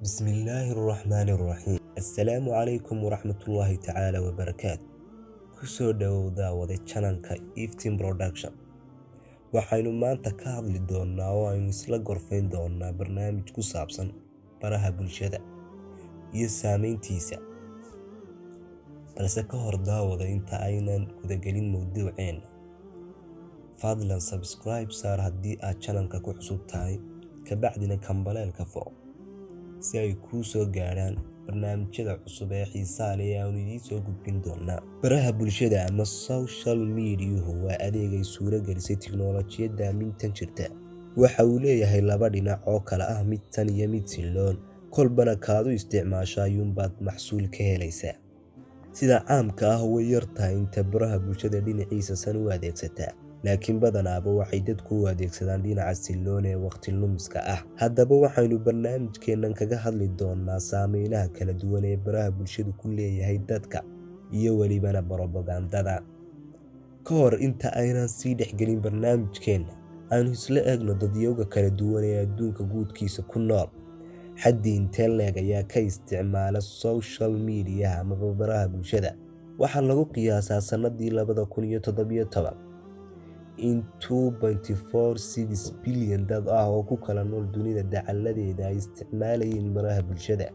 بسم الله الرحمن الرحيم السلام عليكم ورحمة الله تعالى وبركاته كسو داودا وذي channelka Iftin Production waxaynu maanta ka hadli doonaa oo aynu isla gorfayn doonaa barnaamij ku saabsan baraha bulshada iyo saameyntiisa balse ka hor daawada inta aynan gudagelin mowduuceena fadlan subscribe saar haddii aad channelka ku cusub tahay kabacdina kambaleelka furo si ay kuu soo gaaraan barnaamijyada cusub ee xiisaha leh ee aanu idiin soo gudbin doonaa. Baraha bulshada ama social media waa adeeg ay suura gelisay tiknoolajiyadda mintan jirta. Waxa uu leeyahay laba dhinac oo kala ah mid tan iyo mid siloon. Kolbana kaadu isticmaasho ayuunbaad maxsuul ka helaysaa. Sida caamka ah way yartahay inta baraha bulshada dhinaciisa san u adeegsataa. laakiin badanaaba waxay dadku u adeegsadaan dhinaca siloon ee waqti lumiska ah. Haddaba waxaynu barnaamijkeennan kaga hadli doonaa saameynaha kala duwan ee baraha bulshadu ku leeyahay dadka iyo welibana propagandada. Ka hor inta aynan sii dhexgelin barnaamijkeenna, aynu isla eegno dadyowga kala duwan ee adduunka guudkiisa ku nool. Xaddi intee leeg ayaa ka isticmaala social media ama baraha bulshada. Waxaa lagu qiyaasaa sanadii 2017 in 2.46 bilyan dad ah oo ku kala nool dunida dacaladeeda ay isticmaalayeen baraha bulshada.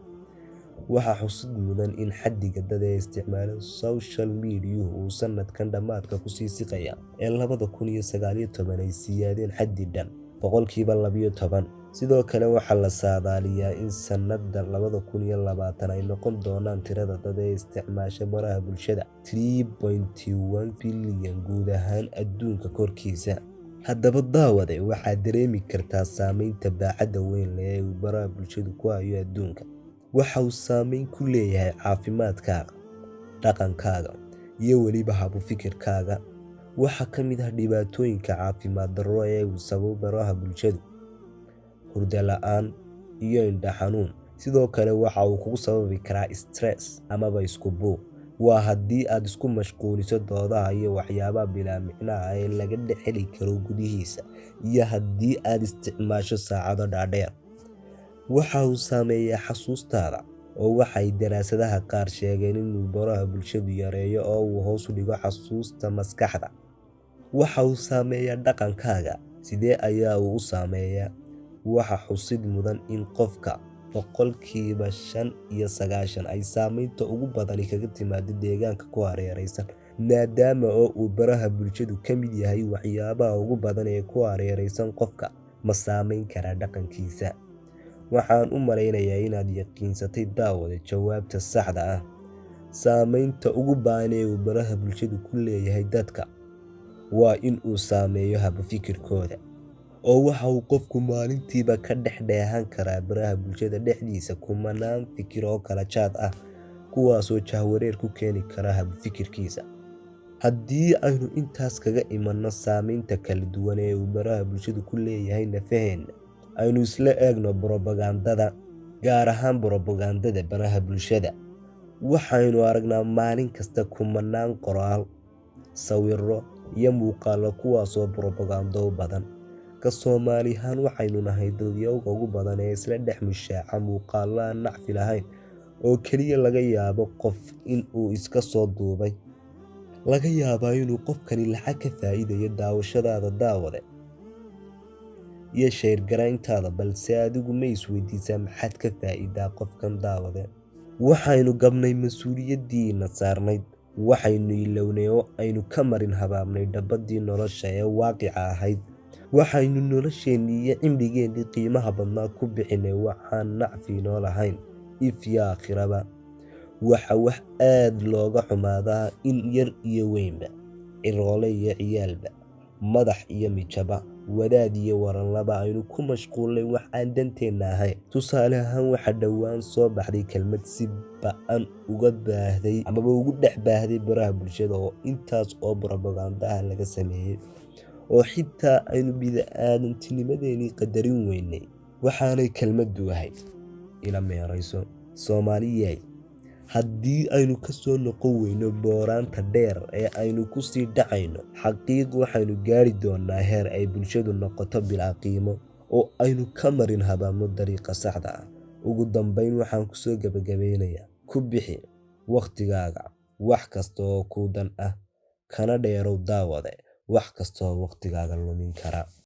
Waxaa xusid mudan in xaddiga dad ee isticmaala social media uu sanadkan dhamaadka ku sii siqaya ee 2019 ay siyaadeen xaddi dhan 12%. Sidoo kale waxaa la saadaaliyaa in sanadda 2020 ay noqon doonaan tirada dad ee isticmaasha baraha bulshada 3.1 bilyan guud ahaan adduunka korkiisa. Haddaba daawade waxaad dareemi kartaa saameynta baaxadda weyn leh ee uu baraha bulshadu ku hayo adduunka. Waxa uu saameyn ku leeyahay caafimaadkaaga, dhaqankaaga iyo weliba habfikirkaaga. Waxaa ka mid ah dhibaatooyinka caafimaad darro ee uu sababo baraha bulshadu: hurdo la'aan iyo indho xanuun. Sidoo kale waxa uu kugu sababi karaa stress amaba isku buuq. Waa haddii aad isku mashquuliso doodaha iyo waxyaabaha bilaa micno ah ee laga dhexeli karo gudihiisa, iyo haddii aad isticmaasho saacado dhaadheer. Waxa uu saameeyaa xasuustaada, oo waxay daraasadaha qaar sheegeen inuu baraha bulshadu yareeyo oo uu hoos u dhigo xasuusta maskaxda. Waxa uu saameeyaa dhaqankaaga. Sidee ayaa uu u saameeyaa? Waxa xusid mudan in qofka 95% ay saameynta ugu badani kaga timaado deegaanka ku hareeraysan, maadaama oo uu baraha bulshadu ka mid yahay waxyaabaha ugu badan ee ku hareeraysan qofka. Ma saameyn karaa dhaqankiisa? Waxaan u malaynayaa inaad yaqiinsatay daawada jawaabta saxda ah. Saameynta ugu baahan ee uu baraha bulshadu ku leeyahay dadka waa in uu saameeyo habfikirkooda. oo waxa uu qofku maalintiiba ka dheehan karaa baraha bulshada dhexdiisa kumanaan fikir oo kala jaad ah, kuwaasoo jahwareer ku keeni kara habfikirkiisa. Haddii aynu intaas kaga imanno saameynta kala duwan ee uu baraha bulshadu ku leeyahay nafaheenna, aynu isla eegno propagandada, gaar ahaan propagandada baraha bulshada. Waxaynu aragnaa maalin kasta kumanaan qoraal, sawirro iyo muuqaallo kuwaasoo propagando badan. Ka Soomaali ahaan waxaynu nahay dadyowga ugu badan ee isla dhex mushaaca muuqaallo aan nacfi lahayn oo keliya laga yaabo qof in uu iska soo duubay. Laga yaabaa inuu qofkani lacag ka faa'iidayo daawashadaada daawade iyo share garayntaada, balse adigu ma isweydiisaa maxaad ka faa'iidaa qofkan daawade? Waxaynu gabnay mas'uuliyaddiina saarnayd. Waxaynu ilownay oo aynu ka marin habaabnay dhabbadii nolosha ee waaqica ahayd. Waxaynu nolosheenii iyo cimrigeennii qiimaha badnaa ku bixinay waxaan nacfi noo lahayn if iyo aakhiraba. Waxa wax aad looga xumaadaa in yar iyo weynba, ciroole iyo ciyaalba, madax iyo mijaba, wadaad iyo waranlaba aynu ku mashquulnay wax aan danteenna ahayn. Tusaale ahaan waxaa dhowaan soo baxday kelmad si ba'an uga baahday amaba ugu dhex baahday baraha bulshada oo intaas oo propaganda ah laga sameeyey, oo xitaa aynu bid'aadantinimadeenii qadarin weynay. Waxaanay kelmaddu ahayd ila meerayso Soomaaliyey. Haddii aynu ka soo noqon weyno booraanta dheer ee aynu ku sii dhacayno, xaqiiq waxaynu gaari doonaa heer ay bulshadu noqoto bilaa qiimo oo aynu ka marin habaabno dariiqa saxda ah Ugu dambeyn waxaan ku soo gabagabeynayaa ku bixi waqtigaaga wax kasta oo ku dan ah kana dheerow daawade wax kasta oo waqtigaaga lumin kara.